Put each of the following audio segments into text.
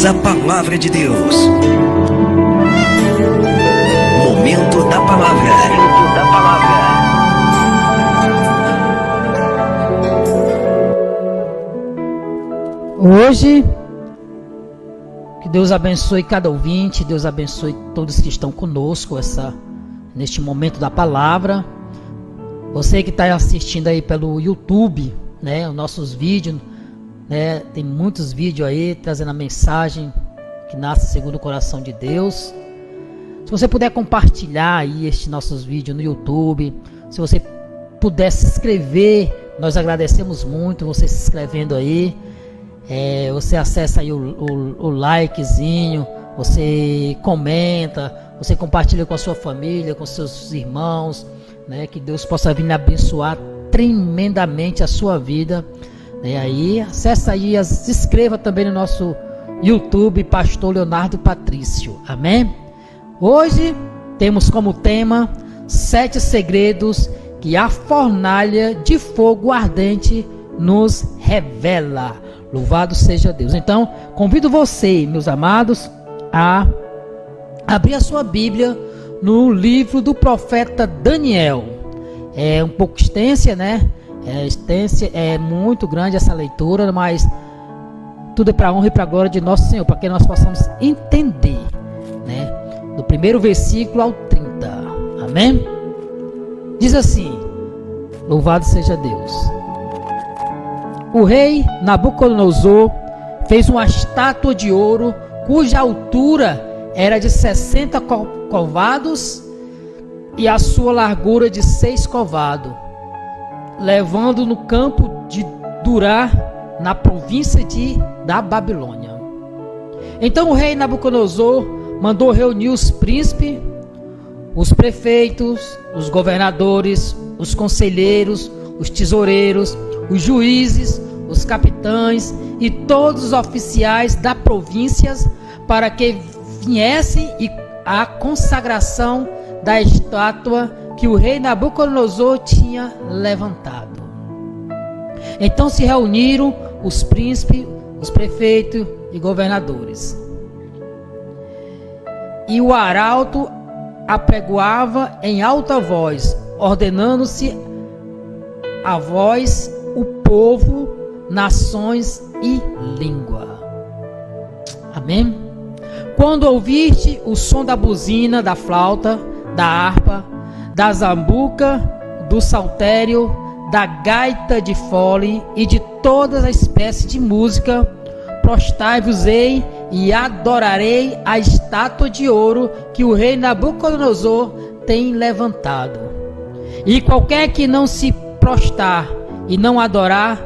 Ouça a palavra de Deus. Momento da palavra. Hoje, que Deus abençoe cada ouvinte, Deus abençoe todos que estão conosco neste momento da palavra. Você que está assistindo aí pelo YouTube, né, os nossos vídeos, né, tem muitos vídeos aí trazendo a mensagem que nasce segundo o coração de Deus. Se você puder compartilhar aí estes nossos vídeos no YouTube, se você puder se inscrever, nós agradecemos muito você se inscrevendo aí. Você acessa aí o likezinho, você comenta, você compartilha com a sua família, com seus irmãos, né? Que Deus possa vir abençoar tremendamente a sua vida, né? Aí acessa aí, se inscreva também no nosso YouTube, Pastor Leonardo Patrício, amém? Hoje temos como tema 7 segredos que a fornalha de fogo ardente nos revela. Louvado seja Deus. Então, convido você, meus amados, a abrir a sua Bíblia no livro do profeta Daniel. É um pouco extensa, né? É muito grande essa leitura, mas tudo é para a honra e para a glória de nosso Senhor, para que nós possamos entender, né? Do primeiro versículo ao 30. Amém? Diz assim: louvado seja Deus. O rei Nabucodonosor fez uma estátua de ouro cuja altura era de 60 covados e a sua largura de 6 covados, levando no campo de Durá, na província da Babilônia. Então o rei Nabucodonosor mandou reunir os príncipes, os prefeitos, os governadores, os conselheiros, os tesoureiros, os juízes, os capitães e todos os oficiais das províncias para que viessem à consagração da estátua que o rei Nabucodonosor tinha levantado. Então se reuniram os príncipes, os prefeitos e governadores. E o arauto apregoava em alta voz, ordenando-se a voz o povo, nações e língua. Amém? Quando ouviste o som da buzina, da flauta, da harpa, da zambuca, do saltério, da gaita de fole e de todas as espécies de música, prostrai-vos-ei e adorarei a estátua de ouro que o rei Nabucodonosor tem levantado. E qualquer que não se prostrar e não adorar,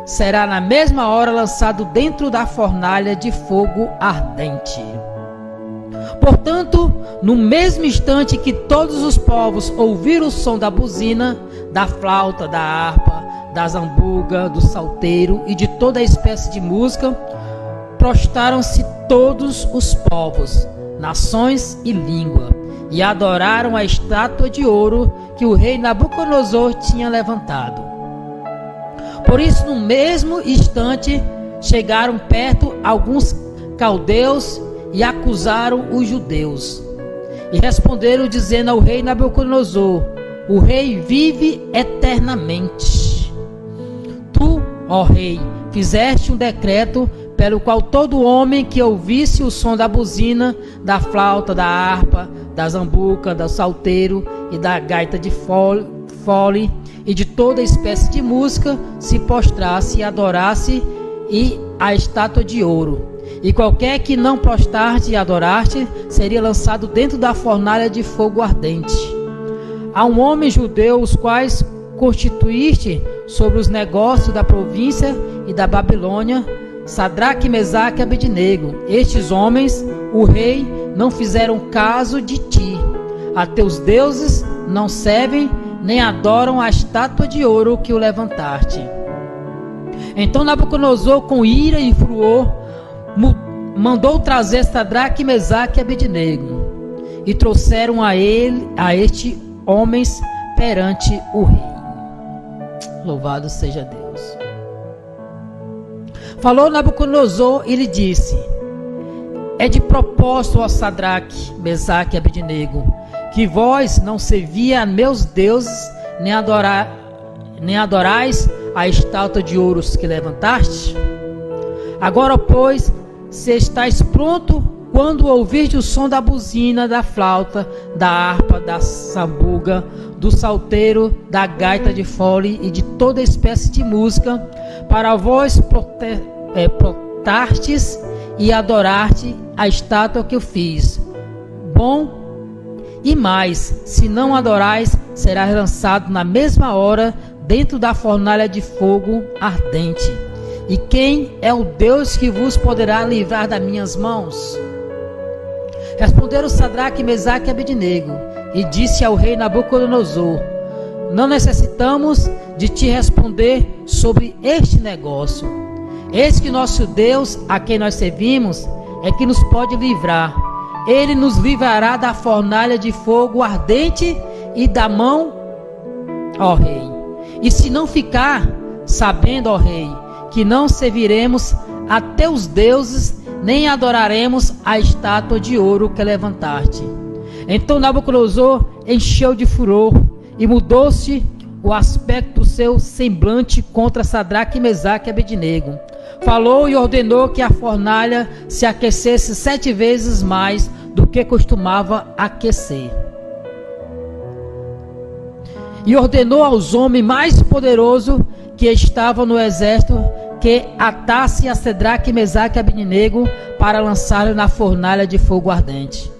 será na mesma hora lançado dentro da fornalha de fogo ardente. Portanto, no mesmo instante que todos os povos ouviram o som da buzina, da flauta, da harpa, da zambuga, do salteiro e de toda a espécie de música, prostraram-se todos os povos, nações e língua, e adoraram a estátua de ouro que o rei Nabucodonosor tinha levantado. Por isso, no mesmo instante, chegaram perto alguns caldeus e acusaram os judeus. E responderam dizendo ao rei Nabucodonosor: o rei vive eternamente. Tu, ó rei, fizeste um decreto pelo qual todo homem que ouvisse o som da buzina, da flauta, da harpa, da zambuca, do salteiro e da gaita de fole e de toda espécie de música se prostrasse e adorasse a estátua de ouro. E qualquer que não prostraste e adoraste seria lançado dentro da fornalha de fogo ardente. A um homem judeu, os quais constituíste sobre os negócios da província e da Babilônia, Sadraque, Mesaque e Abednego. Estes homens, o rei, não fizeram caso de ti. A teus deuses não servem, nem adoram a estátua de ouro que o levantaste. Então Nabucodonosor, com ira e furor, mandou trazer Sadraque, Mesaque e Abednego, e trouxeram a estes homens perante o rei. Louvado seja Deus. Falou Nabucodonosor e lhe disse: É de propósito, ó Sadraque, Mesaque e Abednego, que vós não servia a meus deuses, nem adorais a estátua de ouro que levantaste? Agora, pois, se estáis pronto, quando ouvirdes o som da buzina, da flauta, da harpa, da sambuga, do salteiro, da gaita de fole e de toda espécie de música, para vós prostrastes e adoraste a estátua que eu fiz. Bom, e mais, se não adorais, serás lançado na mesma hora dentro da fornalha de fogo ardente. E quem é o Deus que vos poderá livrar das minhas mãos? Responderam Sadraque, Mesaque e Abednego, e disse ao rei Nabucodonosor: não necessitamos de te responder sobre este negócio. Eis que nosso Deus, a quem nós servimos, é que nos pode livrar. Ele nos livrará da fornalha de fogo ardente e da mão, ó rei. E se não ficar sabendo, ó rei, que não serviremos a teus deuses, nem adoraremos a estátua de ouro que levantaste. Então Nabucodonosor encheu de furor e mudou-se o aspecto do seu semblante contra Sadraque, Mesaque e Abednego. Falou e ordenou que a fornalha se aquecesse 7 vezes mais do que costumava aquecer. E ordenou aos homens mais poderosos que estavam no exército que atassem a Sadraque, Mesaque e Abednego para lançá-los na fornalha de fogo ardente.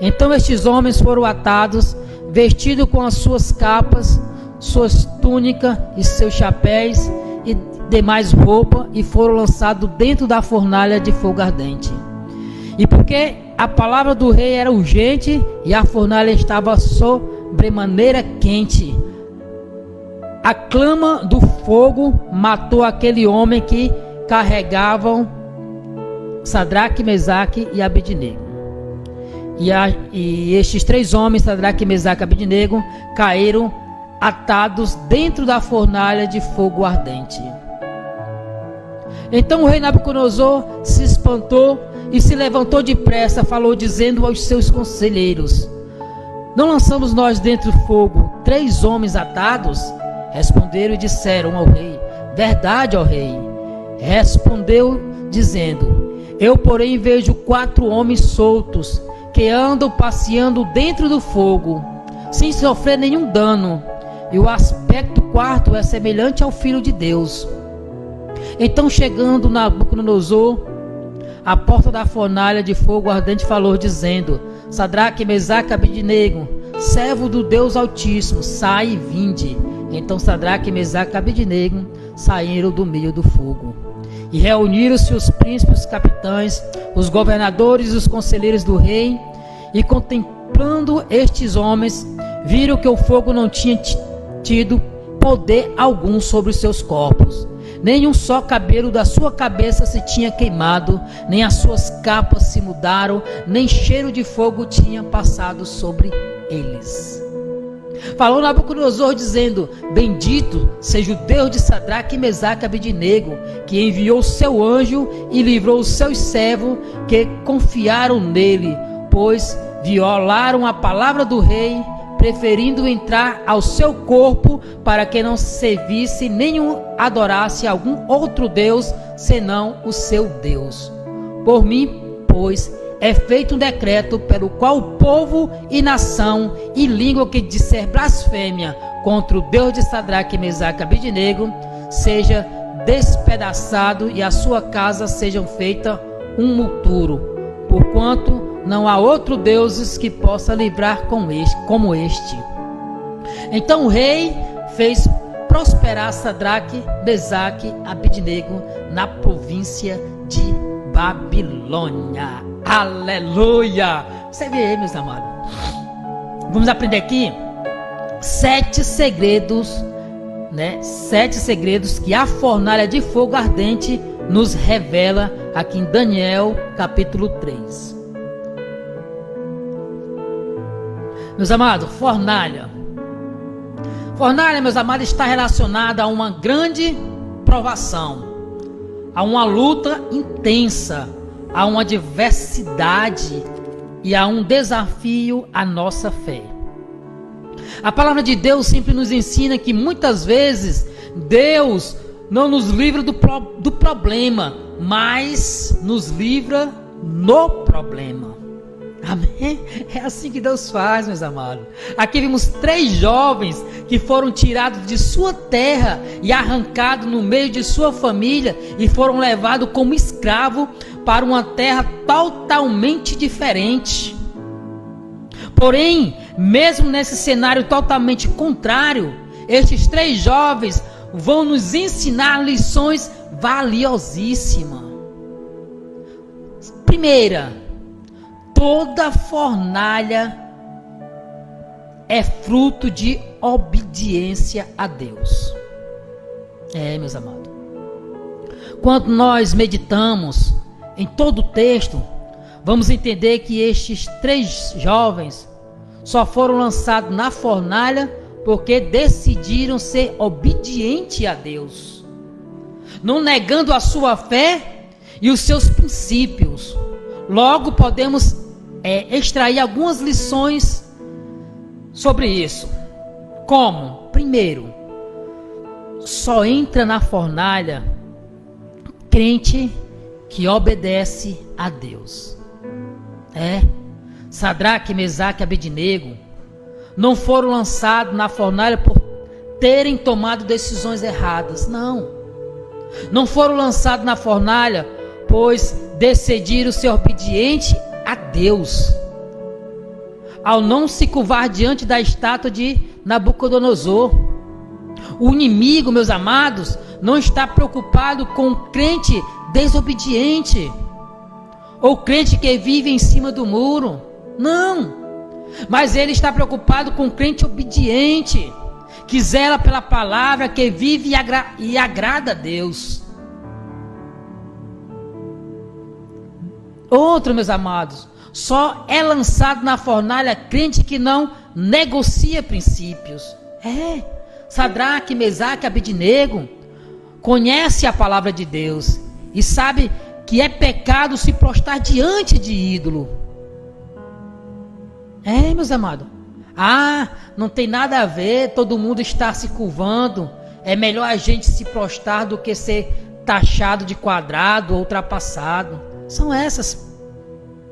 Então estes homens foram atados, vestidos com as suas capas, suas túnicas e seus chapéus e demais roupas, e foram lançados dentro da fornalha de fogo ardente. E porque a palavra do rei era urgente e a fornalha estava sobremaneira quente, a clama do fogo matou aquele homem que carregavam Sadraque, Mesaque e Abednego. E estes 3 homens, Sadraque, Mesaque e Abednego, caíram atados dentro da fornalha de fogo ardente. Então o rei Nabucodonosor se espantou e se levantou depressa, falou dizendo aos seus conselheiros: não lançamos nós dentro do fogo 3 homens atados? Responderam e disseram ao rei: verdade, ó rei. Respondeu dizendo: eu porém vejo 4 homens soltos que andam passeando dentro do fogo, sem sofrer nenhum dano, e o aspecto quarto é semelhante ao Filho de Deus. Então, chegando Nabucodonosor à porta da fornalha de fogo ardente, falou dizendo: Sadraque, Mesaque e Abednego, servo do Deus Altíssimo, sai e vinde. Então Sadraque, Mesaque e Abednego saíram do meio do fogo. E reuniram-se os príncipes, os capitães, os governadores e os conselheiros do rei, e contemplando estes homens, viram que o fogo não tinha tido poder algum sobre os seus corpos. Nem um só cabelo da sua cabeça se tinha queimado, nem as suas capas se mudaram, nem cheiro de fogo tinha passado sobre eles. Falou Nabucodonosor dizendo: bendito seja o Deus de Sadraque, Mesaque e Abednego, que enviou o seu anjo e livrou os seus servos que confiaram nele, pois violaram a palavra do rei, preferindo entrar ao seu corpo, para que não servisse nem adorasse algum outro Deus senão o seu Deus. Por mim, pois, é feito um decreto pelo qual o povo e nação e língua que disser blasfêmia contra o Deus de Sadraque, Mesaque e Abednego seja despedaçado e a sua casa sejam feita um monturo, porquanto não há outro Deus que possa livrar como este. Então o rei fez prosperar Sadraque, Mesaque e Abednego na província de Babilônia. Aleluia! Você vê aí, meus amados. Vamos aprender aqui 7 segredos, né? 7 segredos que a fornalha de fogo ardente nos revela aqui em Daniel capítulo 3. Meus amados, fornalha, meus amados, está relacionada a uma grande provação, a uma luta intensa, há uma adversidade e há um desafio à nossa fé. A palavra de Deus sempre nos ensina que muitas vezes Deus não nos livra do problema, mas nos livra no problema. Amém? É assim que Deus faz, meus amados. Aqui vimos 3 jovens que foram tirados de sua terra e arrancados no meio de sua família e foram levados como escravo para uma terra totalmente diferente. Porém, mesmo nesse cenário totalmente contrário, estes 3 jovens vão nos ensinar lições valiosíssimas. Primeira, toda fornalha é fruto de obediência a Deus. Meus amados. Quando nós meditamos em todo o texto, vamos entender que estes 3 jovens só foram lançados na fornalha porque decidiram ser obedientes a Deus, não negando a sua fé e os seus princípios. Logo podemos extrair algumas lições sobre isso. Como? Primeiro, só entra na fornalha crente que obedece a Deus. Sadraque, Mesaque e Abednego não foram lançados na fornalha por terem tomado decisões erradas. Não foram lançados na fornalha pois decidiram ser obedientes a Deus, ao não se curvar diante da estátua de Nabucodonosor. O inimigo, meus amados, não está preocupado com o crente desobediente ou crente que vive em cima do muro. Não, mas ele está preocupado com o crente obediente, que zela pela palavra, que vive e agrada a Deus. Outro, meus amados, só é lançado na fornalha crente que não negocia princípios. Sadraque, Mesaque e Abednego conhece a palavra de Deus e sabe que é pecado se prostrar diante de ídolo. Meus amados, não tem nada a ver, todo mundo está se curvando, é melhor a gente se prostrar do que ser taxado de quadrado ou ultrapassado. São essas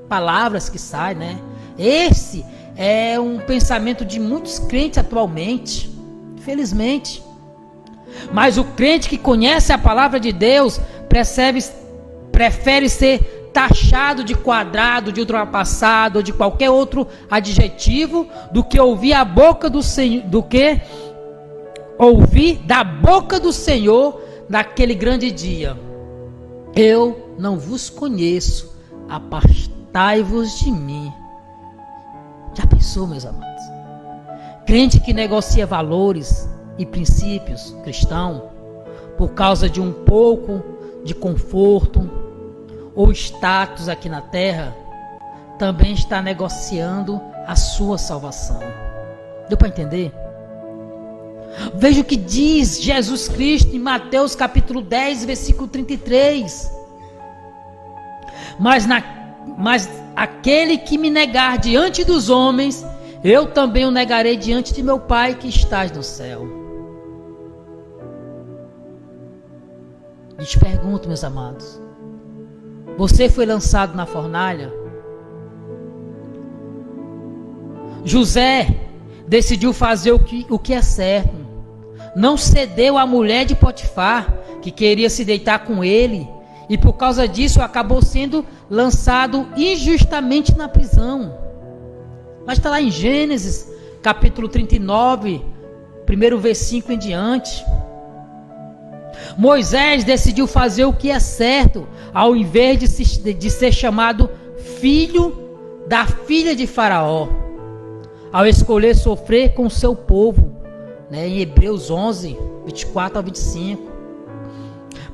palavras que saem, né? Esse é um pensamento de muitos crentes atualmente, infelizmente. Mas o crente que conhece a palavra de Deus prefere ser taxado de quadrado, de ultrapassado ou de qualquer outro adjetivo do que ouvir a boca do Senhor, do que ouvir da boca do Senhor naquele grande dia: eu não vos conheço, apartai-vos de mim. Já pensou, meus amados? Crente que negocia valores e princípios cristãos por causa de um pouco de conforto ou status aqui na terra, também está negociando a sua salvação. Deu para entender? Veja o que diz Jesus Cristo em Mateus capítulo 10, versículo 33. Mas aquele que me negar diante dos homens, eu também o negarei diante de meu Pai que estás no céu. E te pergunto, meus amados, você foi lançado na fornalha? José decidiu fazer o que é certo. Não cedeu à mulher de Potifar, que queria se deitar com ele, e por causa disso acabou sendo lançado injustamente na prisão. Mas está lá em Gênesis capítulo 39, primeiro versículo em diante. Moisés decidiu fazer o que é certo, ao invés de ser chamado filho da filha de Faraó, ao escolher sofrer com o seu povo, em Hebreus 11, 24 a 25.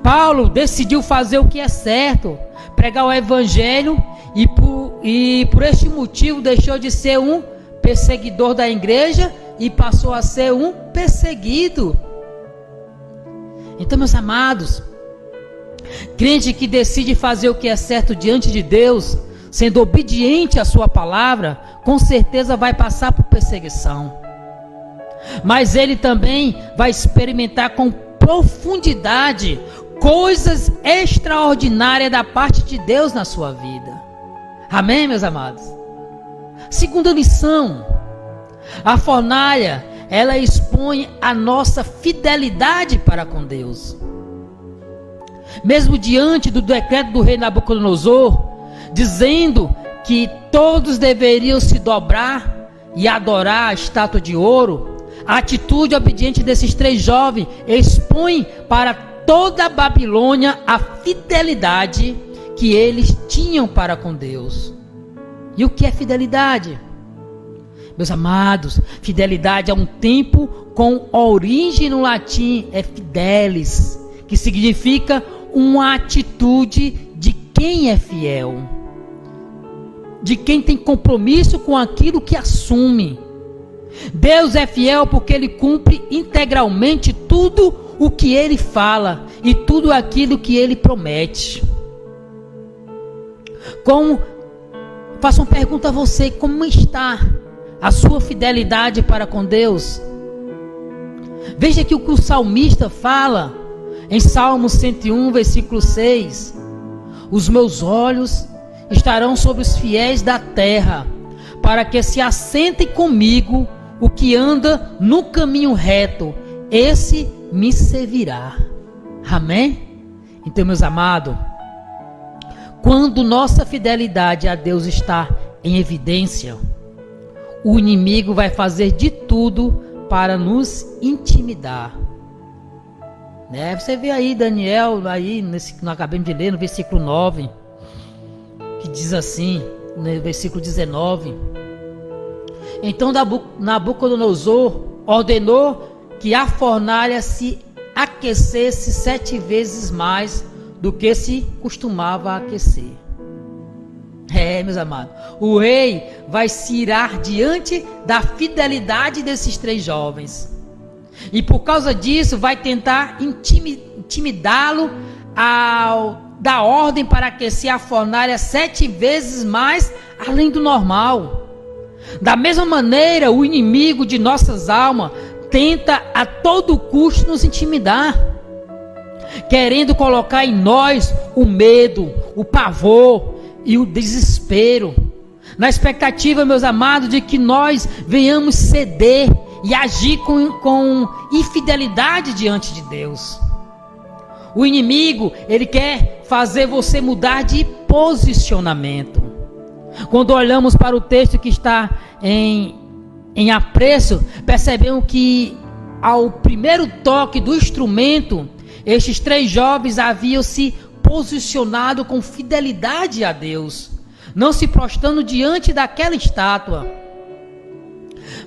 Paulo decidiu fazer o que é certo, pregar o evangelho, e por este motivo deixou de ser um perseguidor da igreja e passou a ser um perseguido. Então, meus amados, Crente que decide fazer o que é certo diante de Deus, sendo obediente à sua palavra, com certeza vai passar por perseguição. Mas ele também vai experimentar com profundidade coisas extraordinárias da parte de Deus na sua vida. Amém, meus amados? Segunda lição: a fornalha, ela expõe a nossa fidelidade para com Deus. Mesmo diante do decreto do rei Nabucodonosor, dizendo que todos deveriam se dobrar e adorar a estátua de ouro, a atitude obediente desses 3 jovens expõe para toda a Babilônia a fidelidade que eles tinham para com Deus. E o que é fidelidade? Meus amados, fidelidade é um tempo com origem no latim, é fidelis, que significa uma atitude de quem é fiel, de quem tem compromisso com aquilo que assume. Deus é fiel porque Ele cumpre integralmente tudo o que Ele fala e tudo aquilo que Ele promete. Faço uma pergunta a você: como está a sua fidelidade para com Deus? Veja que o que o salmista fala em Salmo 101, versículo 6: os meus olhos estarão sobre os fiéis da terra, para que se assentem comigo o que anda no caminho reto, esse me servirá. Amém? Então, meus amados, quando nossa fidelidade a Deus está em evidência, o inimigo vai fazer de tudo para nos intimidar. Você vê aí Daniel, aí nós acabamos de ler no versículo 9, que diz assim, no versículo 19: então Nabucodonosor ordenou que a fornalha se aquecesse 7 vezes mais do que se costumava aquecer. Meus amados, o rei vai se irar diante da fidelidade desses 3 jovens, e por causa disso vai tentar intimidá-lo ao dar ordem para aquecer a fornalha 7 vezes mais além do normal. Da mesma maneira, o inimigo de nossas almas tenta a todo custo nos intimidar, querendo colocar em nós o medo, o pavor e o desespero, na expectativa, meus amados, de que nós venhamos ceder e agir com infidelidade diante de Deus. O inimigo, ele quer fazer você mudar de posicionamento. Quando olhamos para o texto que está em apreço, percebemos que ao primeiro toque do instrumento, estes 3 jovens haviam se posicionado com fidelidade a Deus, não se prostrando diante daquela estátua.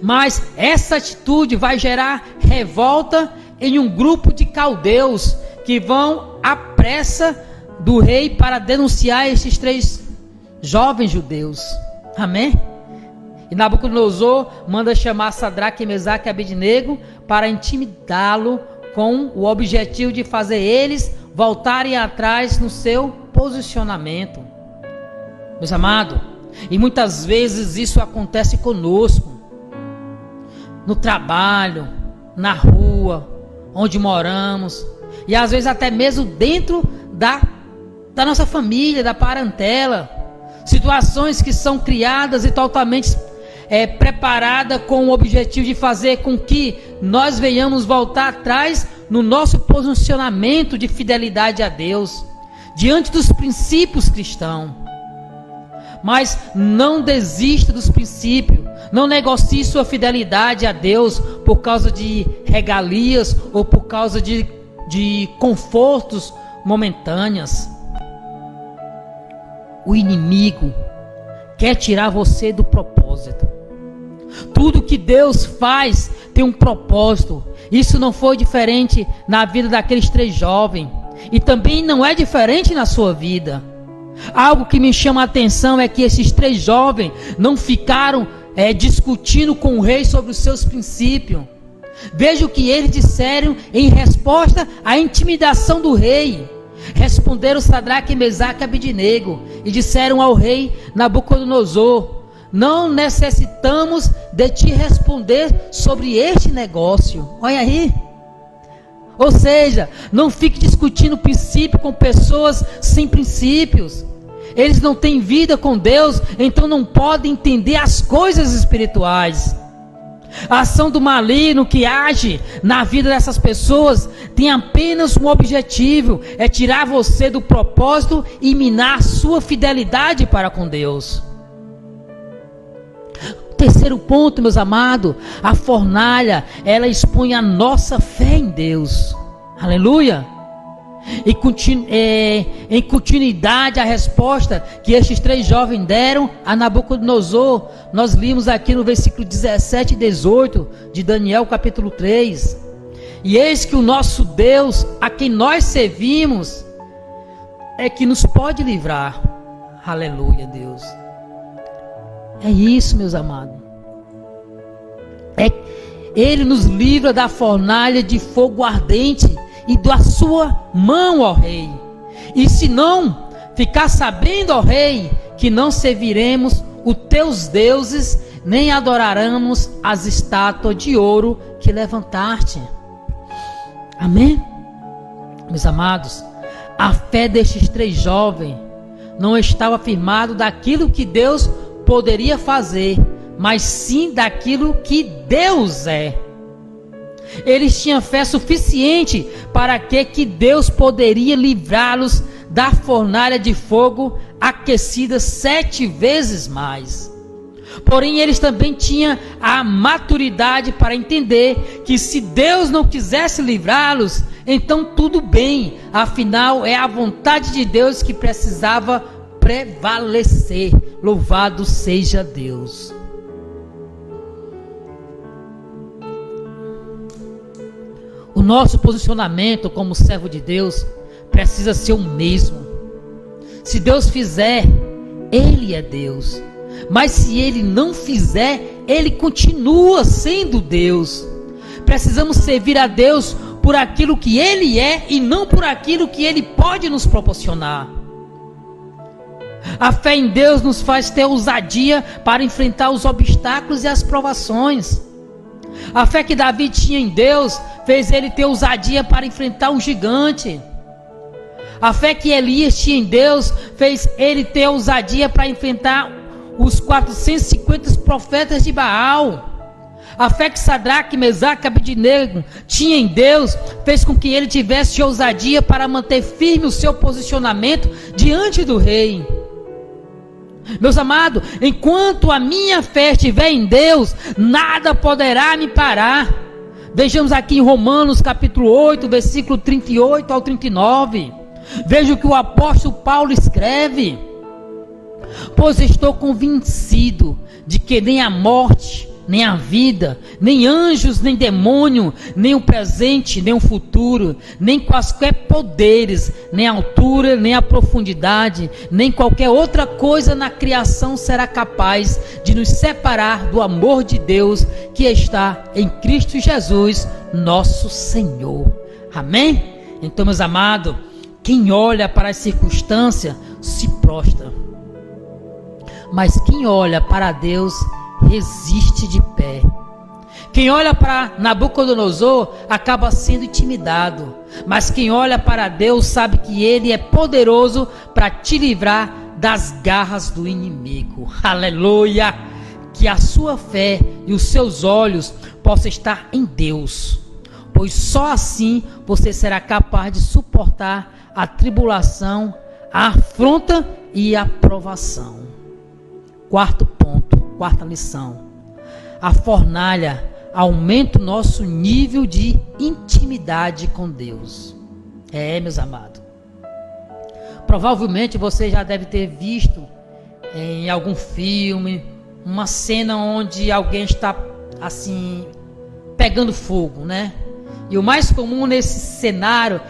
Mas essa atitude vai gerar revolta em um grupo de caldeus que vão à pressa do rei para denunciar esses 3 jovens judeus. Amém? E Nabucodonosor manda chamar Sadraque, Mesaque e Abednego para intimidá-lo, com o objetivo de fazer eles voltarem atrás no seu posicionamento. Meus amados, e muitas vezes isso acontece conosco, no trabalho, na rua, onde moramos, e às vezes até mesmo dentro da nossa família, da parentela. Situações que são criadas e totalmente preparadas com o objetivo de fazer com que nós venhamos voltar atrás no nosso posicionamento de fidelidade a Deus, diante dos princípios cristãos. Mas não desista dos princípios, não negocie sua fidelidade a Deus por causa de regalias ou por causa de confortos momentâneos. O inimigo quer tirar você do propósito. Tudo que Deus faz tem um propósito. Isso não foi diferente na vida daqueles 3 jovens, e também não é diferente na sua vida. Algo que me chama a atenção é que esses 3 jovens não ficaram discutindo com o rei sobre os seus princípios. Veja o que eles disseram em resposta à intimidação do rei. Responderam Sadraque, Mesaque e Abednego e disseram ao rei Nabucodonosor: não necessitamos de te responder sobre este negócio. Olha aí. Ou seja, não fique discutindo princípio com pessoas sem princípios. Eles não têm vida com Deus, então não podem entender as coisas espirituais. A ação do maligno que age na vida dessas pessoas tem apenas um objetivo: é tirar você do propósito e minar a sua fidelidade para com Deus. Terceiro ponto, meus amados, a fornalha, ela expõe a nossa fé em Deus. Aleluia. Em continuidade à resposta que estes 3 jovens deram a Nabucodonosor, nós limos aqui no versículo 17 e 18 de Daniel capítulo 3. E eis que o nosso Deus, a quem nós servimos, é que nos pode livrar. Aleluia, Deus. É isso, meus amados. Ele nos livra da fornalha de fogo ardente e da sua mão, ó rei. E se não ficar sabendo, ó rei, que não serviremos os teus deuses, nem adoraremos as estátuas de ouro que levantaste. Amém? Meus amados, a fé destes 3 jovens não estava firmada daquilo que Deus poderia fazer, mas sim daquilo que Deus é. Eles tinham fé suficiente para que Deus poderia livrá-los da fornalha de fogo aquecida 7 vezes mais. Porém, eles também tinham a maturidade para entender que se Deus não quisesse livrá-los, então tudo bem, afinal é a vontade de Deus que precisava prevalecer. Louvado seja Deus. O nosso posicionamento como servo de Deus precisa ser o mesmo. Se Deus fizer, Ele é Deus. Mas se Ele não fizer, Ele continua sendo Deus. Precisamos servir a Deus por aquilo que Ele é e não por aquilo que Ele pode nos proporcionar. A fé em Deus nos faz ter ousadia para enfrentar os obstáculos e as provações. A fé que Davi tinha em Deus fez ele ter ousadia para enfrentar um gigante. A fé que Elias tinha em Deus fez ele ter ousadia para enfrentar os 450 profetas de Baal. A fé que Sadraque, Mesaque e Abednego tinha em Deus fez com que ele tivesse ousadia para manter firme o seu posicionamento diante do rei. Meus amados, enquanto a minha fé estiver em Deus, nada poderá me parar. Vejamos aqui em Romanos capítulo 8, versículo 38 ao 39. Veja o que o apóstolo Paulo escreve: pois estou convencido de que nem a morte, nem a vida, nem anjos, nem demônio, nem o presente, nem o futuro, nem quaisquer poderes, nem a altura, nem a profundidade, nem qualquer outra coisa na criação será capaz de nos separar do amor de Deus que está em Cristo Jesus, nosso Senhor. Amém? Então, meus amados, quem olha para as circunstâncias se prostra, mas quem olha para Deus resiste de pé. Quem olha para Nabucodonosor acaba sendo intimidado, mas quem olha para Deus sabe que Ele é poderoso para te livrar das garras do inimigo. Aleluia! Que a sua fé e os seus olhos possam estar em Deus, pois só assim você será capaz de suportar a tribulação, a afronta e a provação. Quarto ponto, quarta lição: a fornalha aumenta o nosso nível de intimidade com Deus. Meus amados, provavelmente você já deve ter visto em algum filme uma cena onde alguém está assim pegando fogo, né? E o mais comum nesse cenário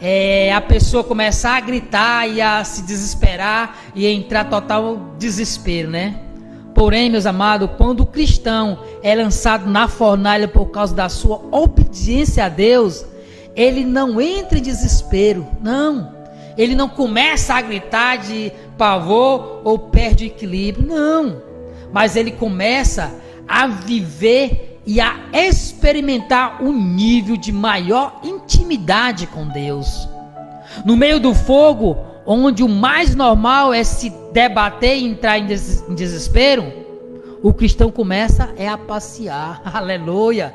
é a pessoa começar a gritar e a se desesperar e entrar total desespero, né? Porém, meus amados, quando o cristão é lançado na fornalha por causa da sua obediência a Deus, ele não entra em desespero, não. ele não começa a gritar de pavor ou perde o equilíbrio, não. Mas ele começa a viver e a experimentar um nível de maior intimidade com Deus. No meio do fogo, onde o mais normal é se debater e entrar em desespero, o cristão começa a passear. Aleluia.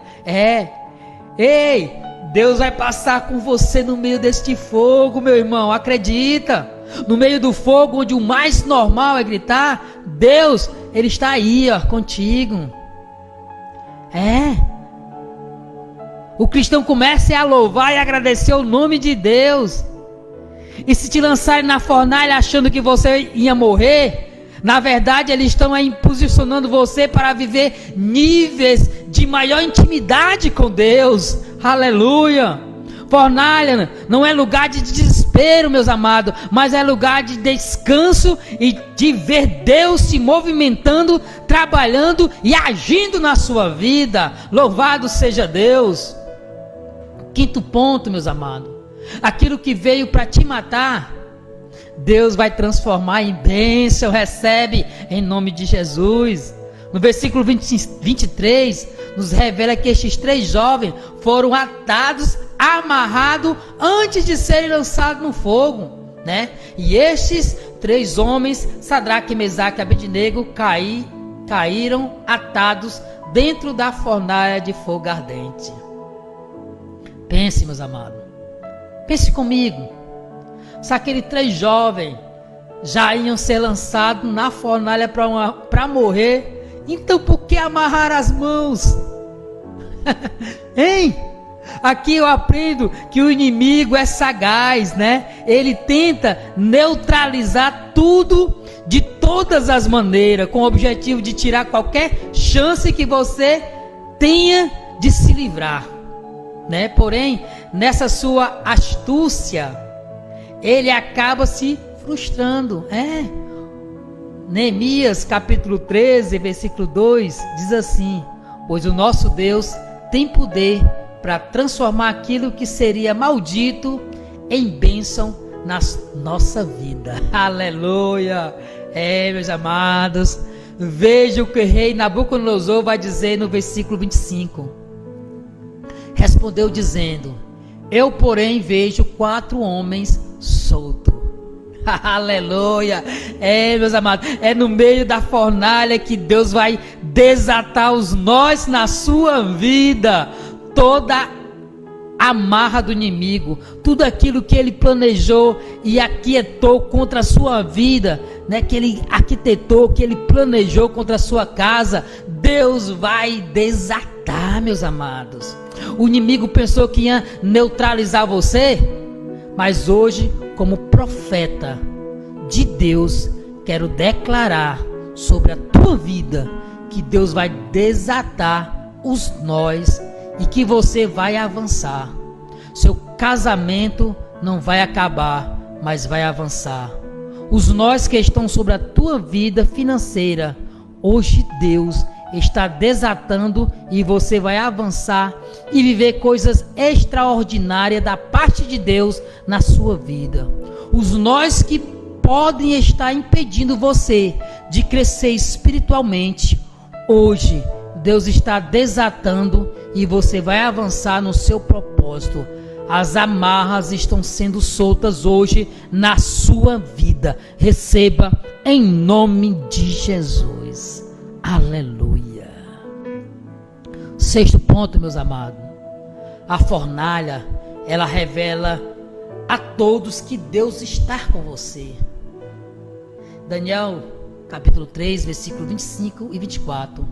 Ei, Deus vai passar com você no meio deste fogo, meu irmão, acredita. No meio do fogo, onde o mais normal é gritar, Deus, Ele está aí, contigo. O cristão começa a louvar e agradecer o nome de Deus. E se te lançarem na fornalha achando que você ia morrer, na verdade eles estão aí posicionando você para viver níveis de maior intimidade com Deus. Aleluia. Fornalha não é lugar de desespero, meus amados, mas é lugar de descanso e de ver Deus se movimentando, trabalhando e agindo na sua vida. Louvado seja Deus. Quinto ponto, meus amados. Aquilo que veio para te matar, Deus vai transformar em bênção. Recebe em nome de Jesus. No versículo 23, nos revela que estes 3 jovens foram atados, amarrados, antes de serem lançados no fogo, né? E estes 3 homens, Sadraque, Mesaque e Abednego, caíram atados dentro da fornalha de fogo ardente. Pense, meus amados, pense comigo. Se aqueles 3 jovens já iam ser lançados na fornalha para morrer, então por que amarrar as mãos? Hein? Aqui eu aprendo que o inimigo é sagaz, né? Ele tenta neutralizar tudo de todas as maneiras, com o objetivo de tirar qualquer chance que você tenha de se livrar, né? Porém, nessa sua astúcia, ele acaba se frustrando. Neemias capítulo 13, versículo 2 diz assim: pois o nosso Deus tem poder para transformar aquilo que seria maldito em bênção na nossa vida. Aleluia. Meus amados, veja o que o rei Nabucodonosor vai dizer no versículo 25. Respondeu dizendo: eu porém vejo 4 homens soltos. Aleluia. Meus amados, é no meio da fornalha que Deus vai desatar os nós na sua vida. Toda amarra do inimigo, tudo aquilo que ele planejou e aquietou contra a sua vida, né? Que ele arquitetou, que ele planejou contra a sua casa, Deus vai desatar, meus amados. O inimigo pensou que ia neutralizar você, mas hoje, como profeta de Deus, quero declarar sobre a tua vida que Deus vai desatar os nós e que você vai avançar. Seu casamento não vai acabar, mas vai avançar. Os nós que estão sobre a tua vida financeira, hoje Deus está desatando e você vai avançar e viver coisas extraordinárias da parte de Deus na sua vida. Os nós que podem estar impedindo você de crescer espiritualmente, hoje Deus está desatando e você vai avançar no seu propósito. As amarras estão sendo soltas hoje na sua vida. Receba em nome de Jesus. Aleluia. 6º ponto, meus amados. A fornalha, ela revela a todos que Deus está com você. Daniel, capítulo 3, versículo 25 e 24.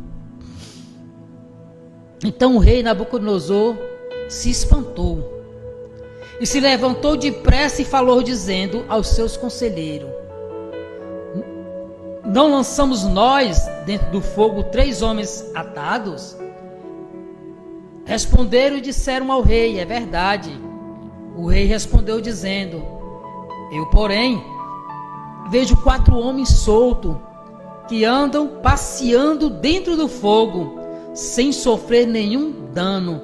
Então o rei Nabucodonosor se espantou e se levantou depressa e falou dizendo aos seus conselheiros: não lançamos nós dentro do fogo 3 homens atados? Responderam e disseram ao rei: é verdade. O rei respondeu dizendo: eu porém vejo 4 homens soltos que andam passeando dentro do fogo sem sofrer nenhum dano,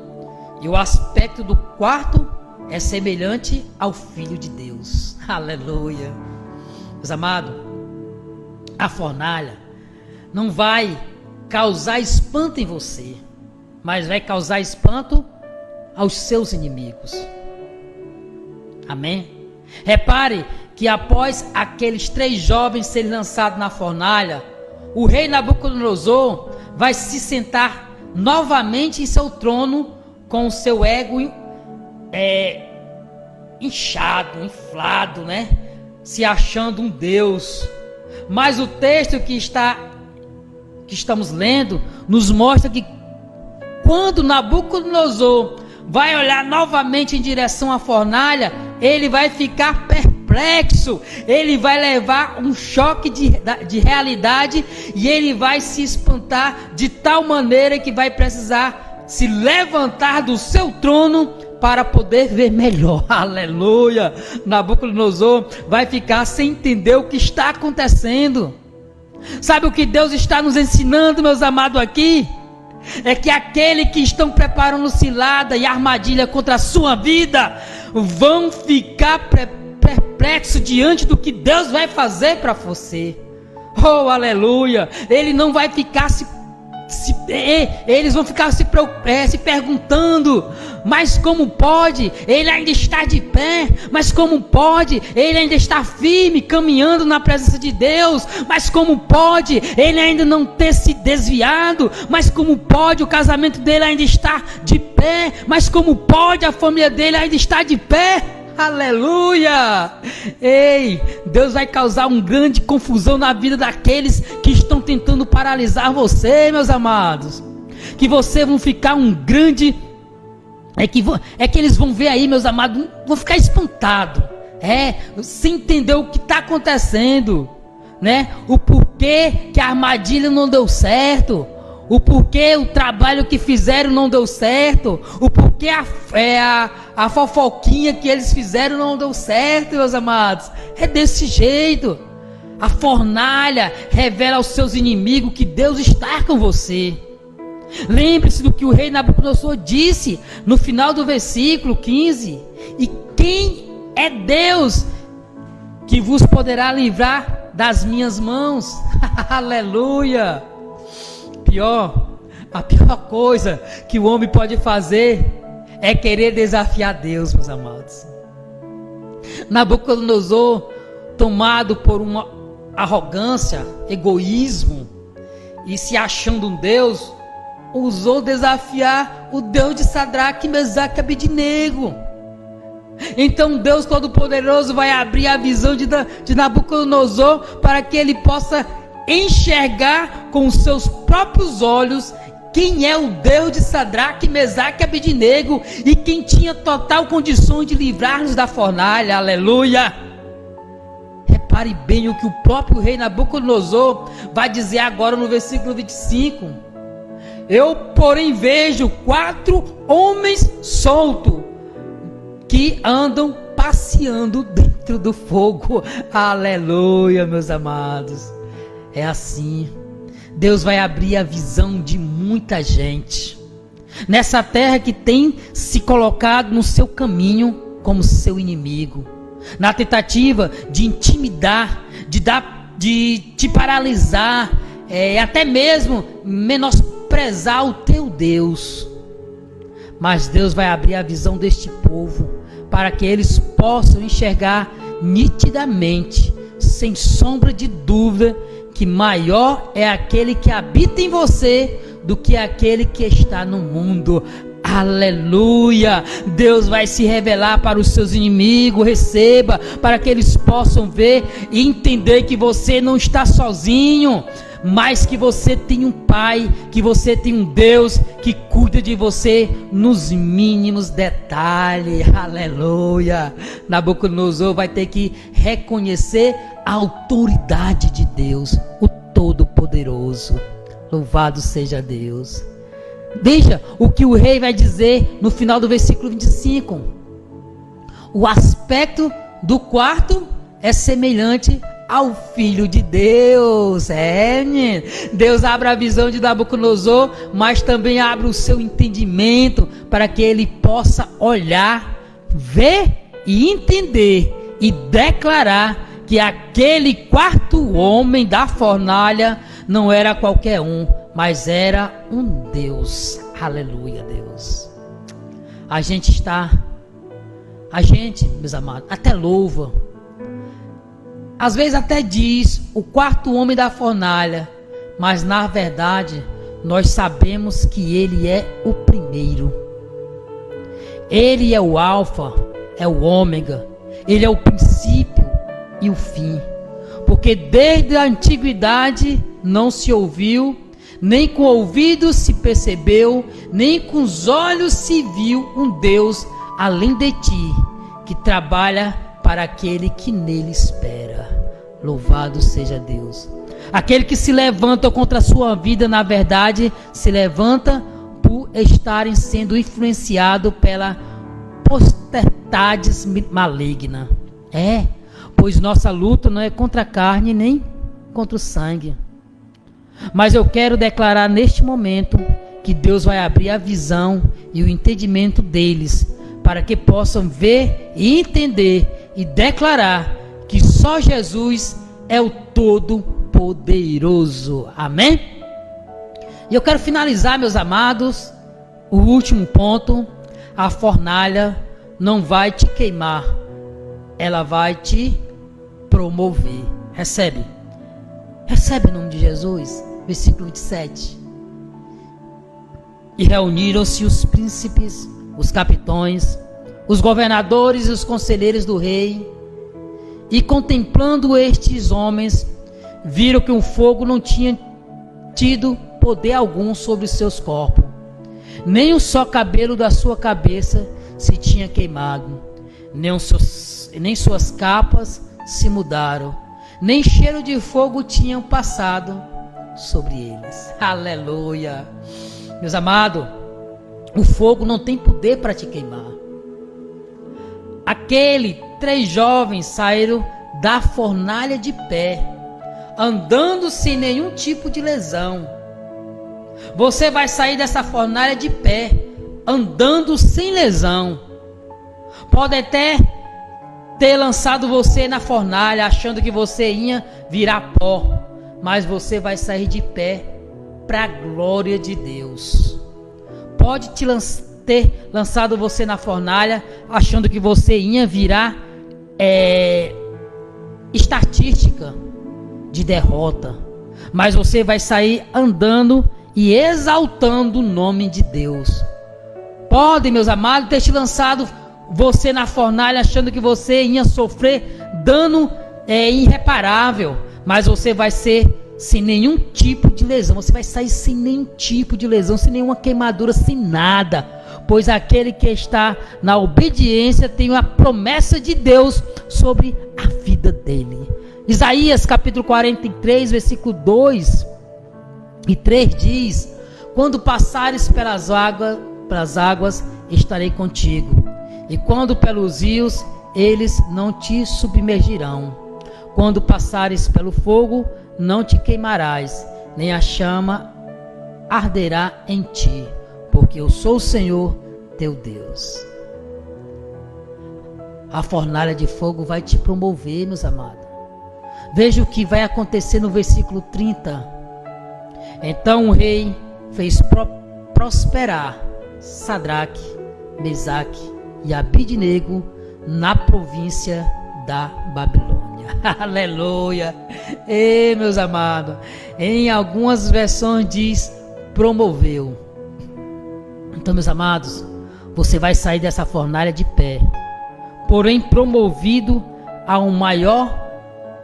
e o aspecto do quarto é semelhante ao Filho de Deus. Aleluia. Meus amados, a fornalha não vai causar espanto em você, mas vai causar espanto aos seus inimigos. Amém? Repare que após aqueles 3 jovens serem lançados na fornalha, o rei Nabucodonosor vai se sentar novamente em seu trono com o seu ego inchado, inflado, né? Se achando um Deus. Mas o texto que estamos lendo nos mostra que quando Nabucodonosor vai olhar novamente em direção à fornalha, ele vai ficar perplexo, ele vai levar um choque de realidade e ele vai se espantar de tal maneira que vai precisar se levantar do seu trono para poder ver melhor. Aleluia! Nabucodonosor vai ficar sem entender o que está acontecendo. Sabe o que Deus está nos ensinando, meus amados, aqui? É que aqueles que estão preparando cilada e armadilha contra a sua vida vão ficar perplexos diante do que Deus vai fazer para você. Oh, aleluia! Ele não vai ficar eles vão ficar se perguntando: mas como pode? Ele ainda está de pé. Mas como pode? Ele ainda está firme, caminhando na presença de Deus. Mas como pode? Ele ainda não ter se desviado. Mas como pode? O casamento dele ainda está de pé. Mas como pode? A família dele ainda está de pé. Aleluia! Ei, Deus vai causar uma grande confusão na vida daqueles que estão tentando paralisar você, meus amados. Que você vão ficar um grande... É que eles vão ver aí, meus amados, vão ficar espantados. Sem entender o que está acontecendo, né? O porquê que a armadilha não deu certo. O porquê o trabalho que fizeram não deu certo. O porquê a fofoquinha que eles fizeram não deu certo, meus amados. É desse jeito. A fornalha revela aos seus inimigos que Deus está com você. Lembre-se do que o rei Nabucodonosor disse no final do versículo 15. E quem é Deus que vos poderá livrar das minhas mãos? Aleluia! A pior coisa que o homem pode fazer é querer desafiar Deus, meus amados. Nabucodonosor, tomado por uma arrogância, egoísmo e se achando um Deus, ousou desafiar o Deus de Sadraque, Mesaque e Abednego. Então Deus Todo-Poderoso vai abrir a visão de Nabucodonosor para que ele possa enxergar com os seus próprios olhos quem é o Deus de Sadraque, Mesaque e Abednego e quem tinha total condição de livrar-nos da fornalha. Aleluia! Repare bem o que o próprio rei Nabucodonosor vai dizer agora no versículo 25. Eu, porém, vejo 4 homens soltos que andam passeando dentro do fogo. Aleluia, meus amados. É assim, Deus vai abrir a visão de muita gente nessa terra que tem se colocado no seu caminho como seu inimigo, na tentativa de intimidar, de te paralisar, até mesmo menosprezar o teu Deus. Mas Deus vai abrir a visão deste povo para que eles possam enxergar nitidamente, sem sombra de dúvida, que maior é aquele que habita em você do que aquele que está no mundo. Aleluia! Deus vai se revelar para os seus inimigos. Receba, para que eles possam ver e entender que você não está sozinho, mas que você tem um Pai, que você tem um Deus que cuida de você nos mínimos detalhes. Aleluia! Nabucodonosor vai ter que reconhecer a autoridade de Deus, o Todo-Poderoso. Louvado seja Deus. Veja o que o rei vai dizer no final do versículo 25. O aspecto do quarto é semelhante ao Filho de Deus. Deus abre a visão de Nabucodonosor, mas também abre o seu entendimento para que ele possa olhar ver e entender e declarar que aquele quarto homem da fornalha não era qualquer um, mas era um Deus. Aleluia, Deus. A gente, meus amados, até louva. Às vezes até diz o quarto homem da fornalha, mas na verdade nós sabemos que ele é o primeiro. Ele é o alfa, é o ômega, ele é o princípio e o fim. Porque desde a antiguidade não se ouviu, nem com ouvidos se percebeu, nem com os olhos se viu um Deus além de ti, que trabalha para aquele que nele espera. Louvado seja Deus. Aquele que se levanta contra a sua vida, na verdade, se levanta por estarem sendo influenciado pela potestades maligna. Pois nossa luta não é contra a carne nem contra o sangue. Mas eu quero declarar neste momento que Deus vai abrir a visão e o entendimento deles, para que possam ver e entender e declarar que só Jesus é o Todo-Poderoso. Amém? E eu quero finalizar, meus amados, o último ponto. A fornalha não vai te queimar, ela vai te promover. Recebe em nome de Jesus. Versículo 27. E reuniram-se os príncipes, os capitões, os governadores e os conselheiros do rei, e contemplando estes homens, viram que o fogo não tinha tido poder algum sobre os seus corpos, nem um só cabelo da sua cabeça se tinha queimado, nem suas capas se mudaram, nem cheiro de fogo tinham passado sobre eles. Aleluia. Meus amados, o fogo não tem poder para te queimar. Três jovens saíram da fornalha de pé, andando sem nenhum tipo de lesão. Você vai sair dessa fornalha de pé, andando sem lesão. Pode até ter lançado você na fornalha, achando que você ia virar pó, mas você vai sair de pé para a glória de Deus. Pode ter lançado você na fornalha, achando que você ia virar estatística de derrota, mas você vai sair andando e exaltando o nome de Deus. Pode, meus amados, ter te lançado você na fornalha, achando que você ia sofrer dano irreparável, mas você vai ser sem nenhum tipo de lesão. Você vai sair sem nenhum tipo de lesão, sem nenhuma queimadura, sem nada, pois aquele que está na obediência tem a promessa de Deus sobre a vida dele. Isaías capítulo 43, versículo 2 e 3 diz: quando passares pelas águas, estarei contigo, e quando pelos rios, eles não te submergirão. Quando passares pelo fogo, não te queimarás, nem a chama arderá em ti, porque eu sou o Senhor teu Deus. A fornalha de fogo vai te promover, meus amados. Veja o que vai acontecer no versículo 30. Então o rei fez prosperar Sadraque, Mesaque e Abidnego na província da Babilônia. Aleluia. Ei, meus amados, em algumas versões diz promoveu. Então, meus amados, você vai sair dessa fornalha de pé, porém promovido a uma maior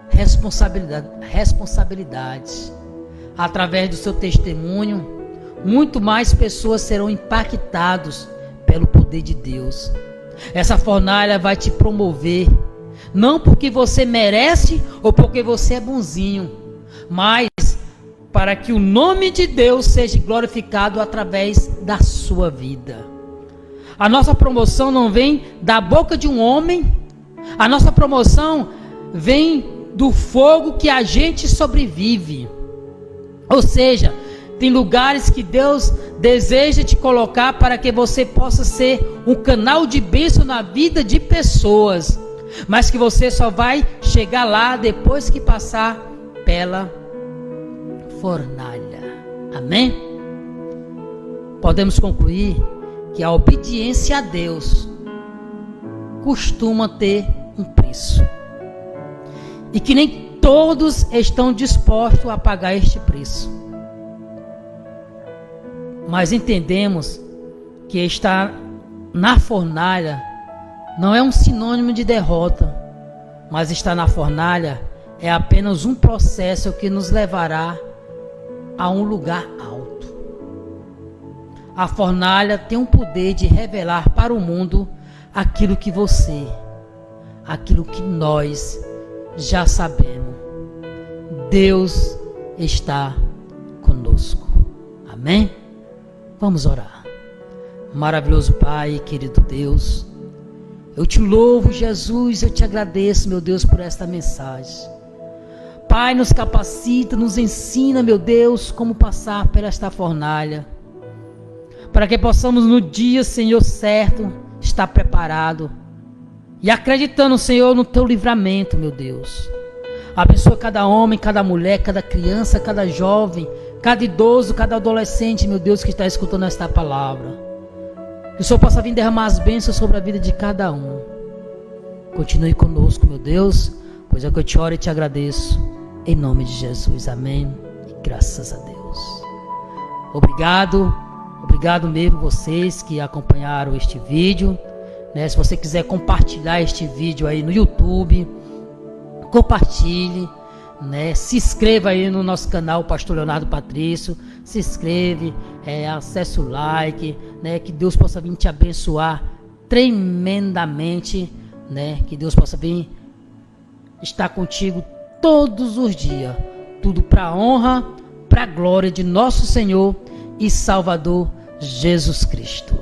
responsabilidade. Através do seu testemunho, muito mais pessoas serão impactadas pelo poder de Deus. Essa fornalha vai te promover, não porque você merece ou porque você é bonzinho, mas para que o nome de Deus seja glorificado através da sua vida. A nossa promoção não vem da boca de um homem, a nossa promoção vem do fogo que a gente sobrevive. Ou seja, Tem lugares que Deus deseja te colocar para que você possa ser um canal de bênção na vida de pessoas, mas que você só vai chegar lá depois que passar pela fornalha. Amém? Podemos concluir que a obediência a Deus costuma ter um preço, e que nem todos estão dispostos a pagar este preço. Mas entendemos que estar na fornalha não é um sinônimo de derrota, mas estar na fornalha é apenas um processo que nos levará a um lugar alto. A fornalha tem o poder de revelar para o mundo aquilo que aquilo que nós já sabemos. Deus está conosco. Amém? Vamos orar. Maravilhoso Pai, querido Deus, eu te louvo, Jesus, eu te agradeço, meu Deus, por esta mensagem. Pai, nos capacita, nos ensina, meu Deus, como passar por esta fornalha, para que possamos no dia, Senhor, certo, estar preparado e acreditando, Senhor, no teu livramento, meu Deus. Abençoa cada homem, cada mulher, cada criança, cada jovem, cada idoso, cada adolescente, meu Deus, que está escutando esta palavra. Que o Senhor possa vir derramar as bênçãos sobre a vida de cada um. Continue conosco, meu Deus, pois é que eu te oro e te agradeço. Em nome de Jesus, amém. E graças a Deus. Obrigado mesmo vocês que acompanharam este vídeo. Se você quiser compartilhar este vídeo aí no YouTube, compartilhe. Se inscreva aí no nosso canal Pastor Leonardo Patrício, se inscreve, acesse o like, que Deus possa vir te abençoar tremendamente, que Deus possa vir estar contigo todos os dias, tudo para a honra, para a glória de nosso Senhor e Salvador Jesus Cristo.